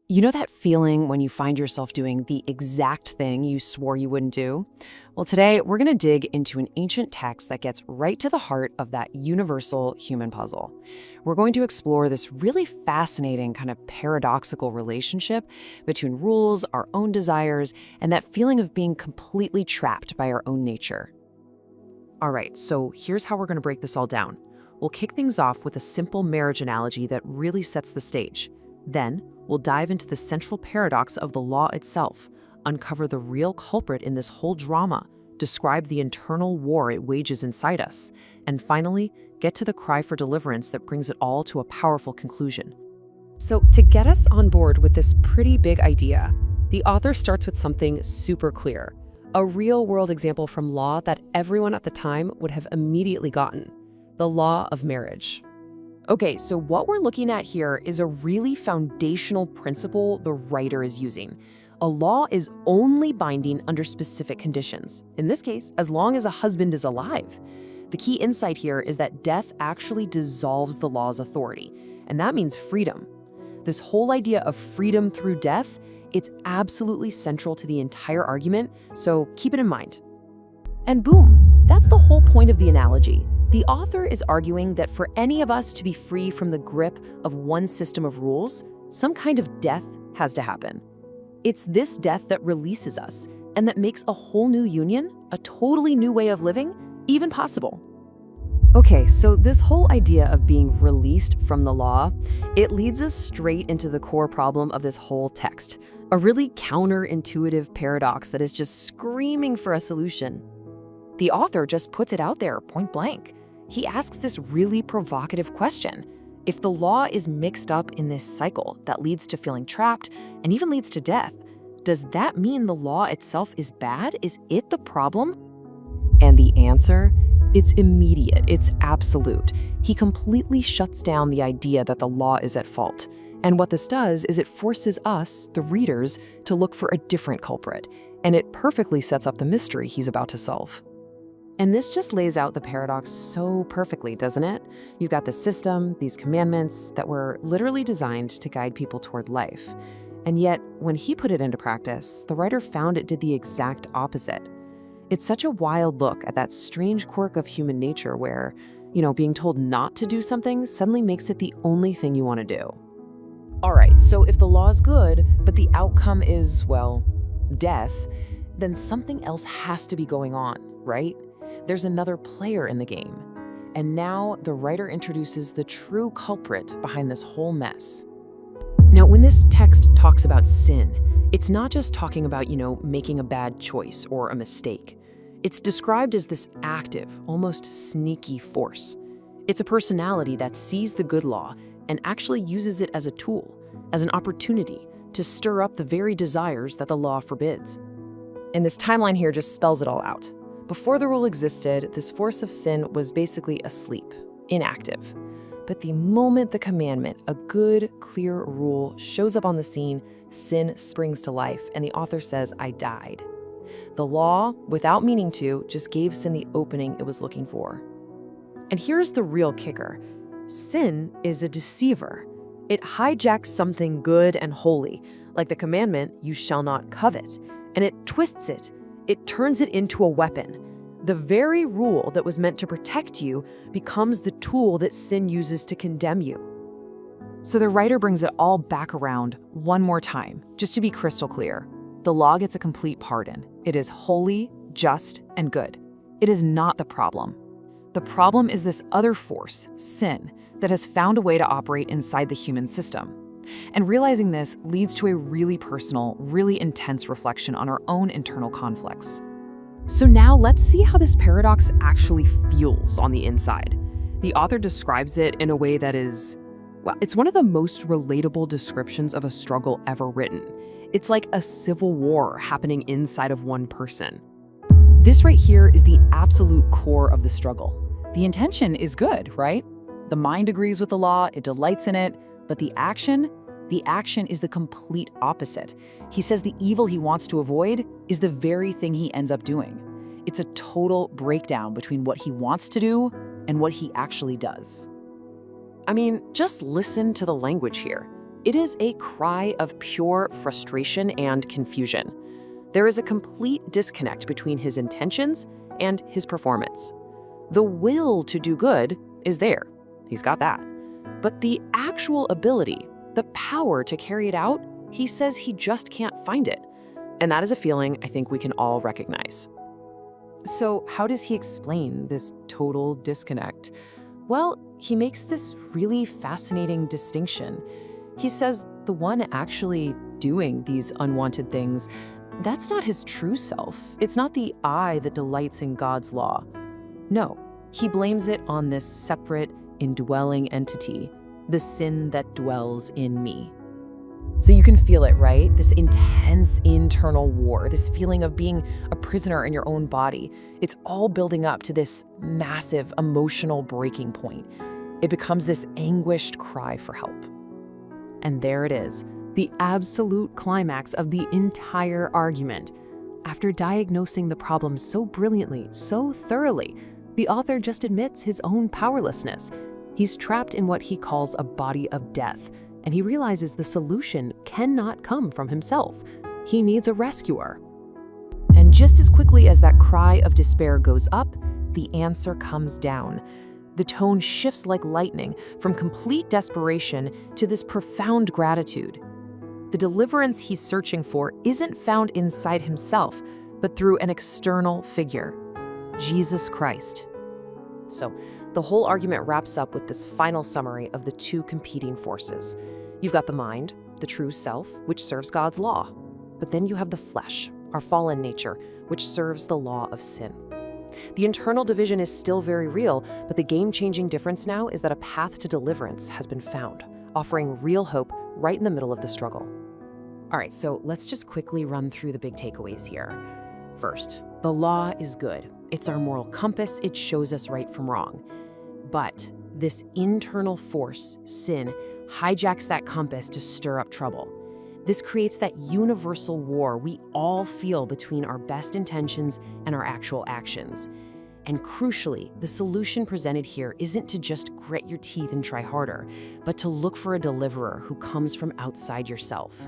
You know that feeling when you find yourself doing the exact thing you swore you wouldn't do? Well, today we're going to dig into an ancient text that gets right to the heart of that universal human puzzle. We're going to explore this really fascinating kind of paradoxical relationship between rules, our own desires, and that feeling of being completely trapped by our own nature. All right, so here's how we're going to break this all down. We'll kick things off with a simple marriage analogy that really sets the stage. Then, we'll dive into the central paradox of the law itself, uncover the real culprit in this whole drama, describe the internal war it wages inside us, and finally, get to the cry for deliverance that brings it all to a powerful conclusion. So, to get us on board with this pretty big idea, the author starts with something super clear, a real-world example from law that everyone at the time would have immediately gotten, the law of marriage. Okay, so what we're looking at here is a really foundational principle the writer is using. A law is only binding under specific conditions. In this case, as long as a husband is alive. The key insight here is that death actually dissolves the law's authority, and that means freedom. This whole idea of freedom through death, it's absolutely central to the entire argument, so keep it in mind. And boom, that's the whole point of the analogy. The author is arguing that for any of us to be free from the grip of one system of rules, some kind of death has to happen. It's this death that releases us and that makes a whole new union, a totally new way of living, even possible. Okay, so this whole idea of being released from the law, it leads us straight into the core problem of this whole text, a really counterintuitive paradox that is just screaming for a solution. The author just puts it out there, point blank. He asks this really provocative question. If the law is mixed up in this cycle that leads to feeling trapped and even leads to death, does that mean the law itself is bad? Is it the problem? And the answer? It's immediate, it's absolute. He completely shuts down the idea that the law is at fault. And what this does is it forces us, the readers, to look for a different culprit. And it perfectly sets up the mystery he's about to solve. And this just lays out the paradox so perfectly, doesn't it? You've got the system, these commandments that were literally designed to guide people toward life. And yet, when he put it into practice, the writer found it did the exact opposite. It's such a wild look at that strange quirk of human nature where, being told not to do something suddenly makes it the only thing you want to do. All right, so if the law is good, but the outcome is, well, death, then something else has to be going on, right? There's another player in the game. And now the writer introduces the true culprit behind this whole mess. Now, when this text talks about sin, it's not just talking about, making a bad choice or a mistake. It's described as this active, almost sneaky force. It's a personality that sees the good law and actually uses it as a tool, as an opportunity to stir up the very desires that the law forbids. And this timeline here just spells it all out. Before the rule existed, this force of sin was basically asleep, inactive. But the moment the commandment, a good, clear rule, shows up on the scene, sin springs to life, and the author says, I died. The law, without meaning to, just gave sin the opening it was looking for. And here's the real kicker. Sin is a deceiver. It hijacks something good and holy, like the commandment, you shall not covet, and it twists it. It turns it into a weapon. The very rule that was meant to protect you becomes the tool that sin uses to condemn you. So the writer brings it all back around one more time, just to be crystal clear. The law gets a complete pardon. It is holy, just, and good. It is not the problem. The problem is this other force, sin, that has found a way to operate inside the human system. And realizing this leads to a really personal, really intense reflection on our own internal conflicts. So now let's see how this paradox actually feels on the inside. The author describes it in a way that is, well, it's one of the most relatable descriptions of a struggle ever written. It's like a civil war happening inside of one person. This right here is the absolute core of the struggle. The intention is good, right? The mind agrees with the law, it delights in it, but the action is the complete opposite. He says the evil he wants to avoid is the very thing he ends up doing. It's a total breakdown between what he wants to do and what he actually does. I mean, just listen to the language here. It is a cry of pure frustration and confusion. There is a complete disconnect between his intentions and his performance. The will to do good is there. He's got that. But the actual ability, the power to carry it out, he says he just can't find it. And that is a feeling I think we can all recognize. So how does he explain this total disconnect? Well, he makes this really fascinating distinction. He says the one actually doing these unwanted things, that's not his true self. It's not the I that delights in God's law. No, he blames it on this separate, indwelling entity, the sin that dwells in me. So you can feel it, right? This intense internal war, this feeling of being a prisoner in your own body. It's all building up to this massive emotional breaking point. It becomes this anguished cry for help. And there it is, the absolute climax of the entire argument. After diagnosing the problem so brilliantly, so thoroughly, the author just admits his own powerlessness. He's trapped in what he calls a body of death, and he realizes the solution cannot come from himself. He needs a rescuer. And just as quickly as that cry of despair goes up, the answer comes down. The tone shifts like lightning from complete desperation to this profound gratitude. The deliverance he's searching for isn't found inside himself, but through an external figure, Jesus Christ. So, the whole argument wraps up with this final summary of the two competing forces. You've got the mind, the true self, which serves God's law. But then you have the flesh, our fallen nature, which serves the law of sin. The internal division is still very real, but the game-changing difference now is that a path to deliverance has been found, offering real hope right in the middle of the struggle. All right, so let's just quickly run through the big takeaways here. First, the law is good. It's our moral compass. It shows us right from wrong. But this internal force, sin, hijacks that compass to stir up trouble. This creates that universal war we all feel between our best intentions and our actual actions. And crucially, the solution presented here isn't to just grit your teeth and try harder, but to look for a deliverer who comes from outside yourself.